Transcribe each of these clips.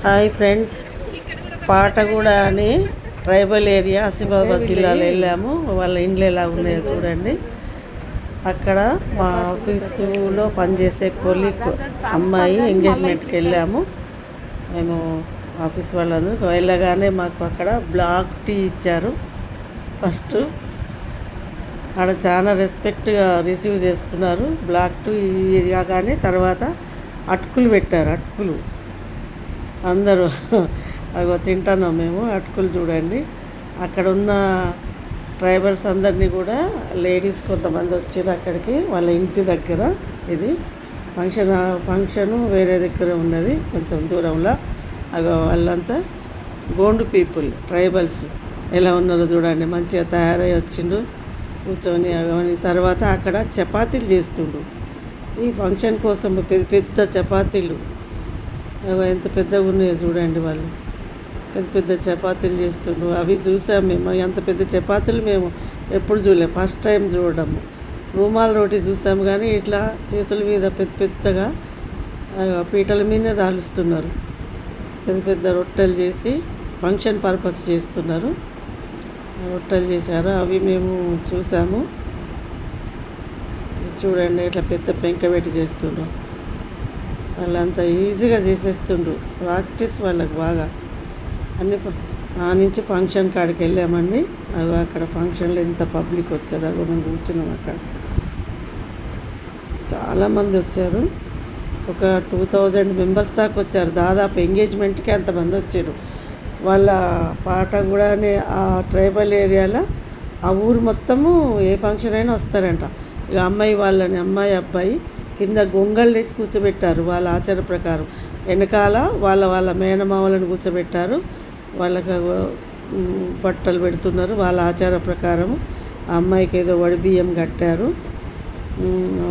Hi friends, పాటగూడ అని tribal area Asifabad జిల్లాలో వెళ్ళాము. వాళ్ళ ఇండ్లు ఎలా ఉన్నాయో చూడండి. అక్కడ మా ఆఫీసులో పనిచేసే కొలీగ్ అమ్మాయి ఎంగేజ్మెంట్కి వెళ్ళాము. మేము ఆఫీస్ వాళ్ళందరూ వెళ్ళగానే మాకు అక్కడ బ్లాక్ టీ ఇచ్చారు. ఫస్ట్ ఆడ చాలా రెస్పెక్ట్గా రిసీవ్ చేసుకున్నారు. బ్లాక్ టీ ఇవ్వగానే తర్వాత అటుకులు పెట్టారు. అటుకులు అందరూ అవి తింటున్నాం మేము. అటుకులు చూడండి. అక్కడ ఉన్న ట్రైబల్స్ అందరినీ కూడా లేడీస్ కొంతమంది వచ్చారు అక్కడికి. వాళ్ళ ఇంటి దగ్గర ఇది ఫంక్షను వేరే దగ్గర ఉన్నది, కొంచెం దూరంలో. వాళ్ళంతా గోండు పీపుల్, ట్రైబల్స్ ఎలా ఉన్నారో చూడండి. మంచిగా తయారై వచ్చిండ్రు కూర్చొని. అవన్నీ తర్వాత అక్కడ చపాతీలు చేస్తుండ్రు. ఈ ఫంక్షన్ కోసం పెద్ద పెద్ద చపాతీలు ఎంత పెద్దగా ఉన్నాయో చూడండి. వాళ్ళు పెద్ద పెద్ద చపాతీలు చేస్తుండ్రు. అవి చూసాము మేము. అంత పెద్ద చపాతీలు మేము ఎప్పుడు చూడలేము, ఫస్ట్ టైం చూడడము. రూమాల రోటీ చూసాము, కానీ ఇట్లా చేతుల మీద పెద్ద పెద్దగా పీటల మీదనే దాలుస్తున్నారు. పెద్ద పెద్ద రొట్టెలు చేసి ఫంక్షన్ పర్పస్ చేస్తున్నారు. రొట్టెలు చేశారు, అవి మేము చూసాము. చూడండి ఇట్లా పెద్ద పెంక పెట్టి చేస్తుండ్రు. వాళ్ళంతా ఈజీగా చేసేస్తుండ్రు. ప్రాక్టీస్ వాళ్ళకి బాగా. అన్ని ఆ నుంచి ఫంక్షన్ కాడికి వెళ్ళామండి. అక్కడ ఫంక్షన్లో ఎంత పబ్లిక్ వచ్చారు. మేము కూర్చున్నాం అక్కడ. చాలామంది వచ్చారు. ఒక 2000 మెంబర్స్ దాకా వచ్చారు దాదాపు. ఎంగేజ్మెంట్కి అంతమంది వచ్చారు. వాళ్ళ పాటగూడనే ఆ ట్రైబల్ ఏరియాలో ఆ ఊరు మొత్తము ఏ ఫంక్షన్ అయినా వస్తారంట. ఇక అమ్మాయి వాళ్ళని, అమ్మాయి అబ్బాయి కింద గొంగళ్ళు వేసి కూర్చోబెట్టారు. వాళ్ళ ఆచార ప్రకారం. వెనకాల వాళ్ళ మేనమామలను కూర్చోబెట్టారు. వాళ్ళకి బట్టలు పెడుతున్నారు వాళ్ళ ఆచార ప్రకారము. ఆ అమ్మాయికి ఏదో వడి బియ్యం కట్టారు.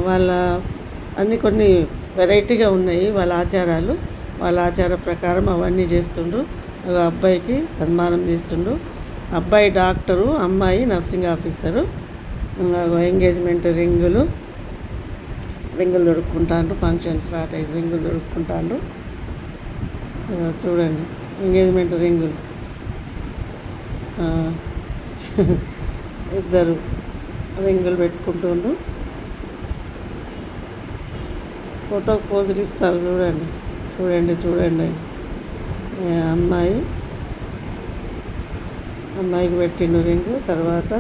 వాళ్ళ అన్నీ కొన్ని వెరైటీగా ఉన్నాయి వాళ్ళ ఆచారాలు. వాళ్ళ ఆచార ప్రకారం అవన్నీ చేస్తుండ్రు. అబ్బాయికి సన్మానం చేస్తుండ్రు. అబ్బాయి డాక్టరు, అమ్మాయి నర్సింగ్ ఆఫీసరు. ఎంగేజ్మెంట్ రింగులు దొరుకుకుంటాను. ఫంక్షన్ స్టార్ట్ అయ్యింది. రింగులు దొరుకుకుంటాను. చూడండి ఎంగేజ్మెంట్ రింగులు. ఇద్దరు రింగులు పెట్టుకుంటుండ్రు. ఫోటోకి పోజులు ఇస్తారు. చూడండి. అమ్మాయికి పెట్టిండు రింగు. తర్వాత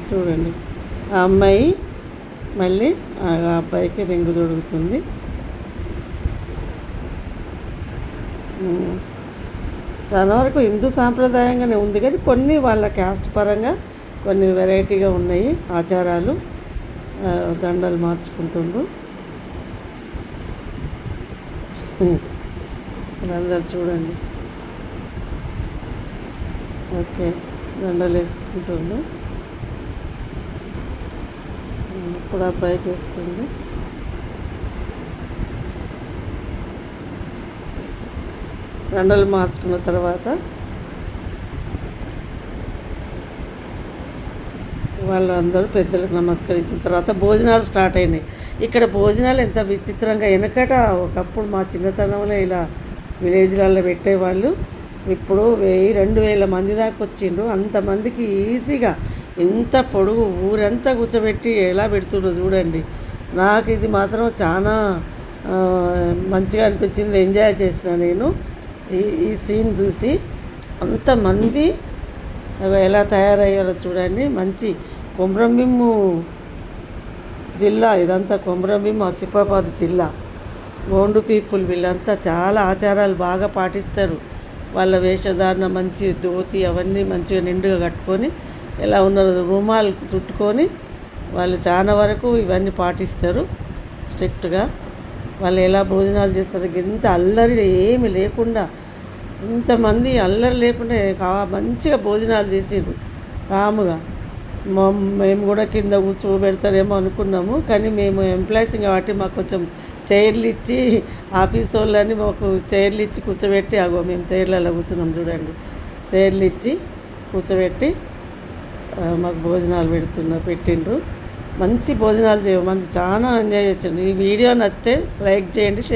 చూడండి ఆ అమ్మాయి మళ్ళీ ఆ అబ్బాయికి రింగు దొరుకుతుంది. చాలా వరకు హిందూ సాంప్రదాయంగానే ఉంది, కానీ కొన్ని వాళ్ళ క్యాస్ట్ పరంగా కొన్ని వెరైటీగా ఉన్నాయి ఆచారాలు. దండలు మార్చుకుంటుండ్రు. అందరు చూడండి. ఓకే, దండలు వేసుకుంటుండ్రు. ఇప్పుడు అబ్బాయికి వేస్తుంది. దండలు మార్చుకున్న తర్వాత వాళ్ళందరూ పెద్దలకు నమస్కరించిన తర్వాత భోజనాలు స్టార్ట్ అయినాయి. ఇక్కడ భోజనాలు ఎంత విచిత్రంగా, వెనకట ఒకప్పుడు మా చిన్నతనంలో ఇలా విలేజ్లలో పెట్టేవాళ్ళు. ఇప్పుడు 1000-2000 మంది దాకా వచ్చిండ్రు. అంతమందికి ఈజీగా ఇంత పొడుగు ఊరంతా కూర్చోబెట్టి ఎలా పెడుతుండ్రో చూడండి. నాకు ఇది మాత్రం చాలా మంచిగా అనిపించింది. ఎంజాయ్ చేసిన నేను ఈ సీన్ చూసి. అంతమంది ఎలా తయారయ్యారో చూడండి. మంచి కొమ్రంభీము జిల్లా ఇదంతా. కొమ్రంభీము ఆసిఫాబాద్ జిల్లా. గోండు పీపుల్ వీళ్ళంతా చాలా ఆచారాలు బాగా పాటిస్తారు. వాళ్ళ వేషధారణ మంచి ధోతి అవన్నీ మంచిగా నిండుగా కట్టుకొని ఎలా ఉన్నారు, రుమాలు చుట్టుకొని వాళ్ళు చాలా వరకు ఇవన్నీ పాటిస్తారు స్ట్రిక్ట్గా. వాళ్ళు ఎలా భోజనాలు చేస్తారు, ఇంత అల్లరి ఏమి లేకుండా, ఇంతమంది అల్లరి లేకుండా మంచిగా భోజనాలు చేసిండ్రు కాముగా. మేము కూడా కింద కూర్చోబెడతారేమో అనుకున్నాము, కానీ మేము ఎంప్లాయీస్ కాబట్టి మాకు కొంచెం చైర్లు ఇచ్చి, ఆఫీస్ వాళ్ళని మాకు చైర్లు ఇచ్చి కూర్చోబెట్టి, మేము చైర్లలో కూర్చున్నాం చూడండి. చైర్లు ఇచ్చి కూర్చోబెట్టి మాకు భోజనాలు పెట్టిండ్రు. మంచి భోజనాలు చేయమని చాలా ఎంజాయ్ చేసిండు. ఈ వీడియో నచ్చితే లైక్ చేయండి, షేర్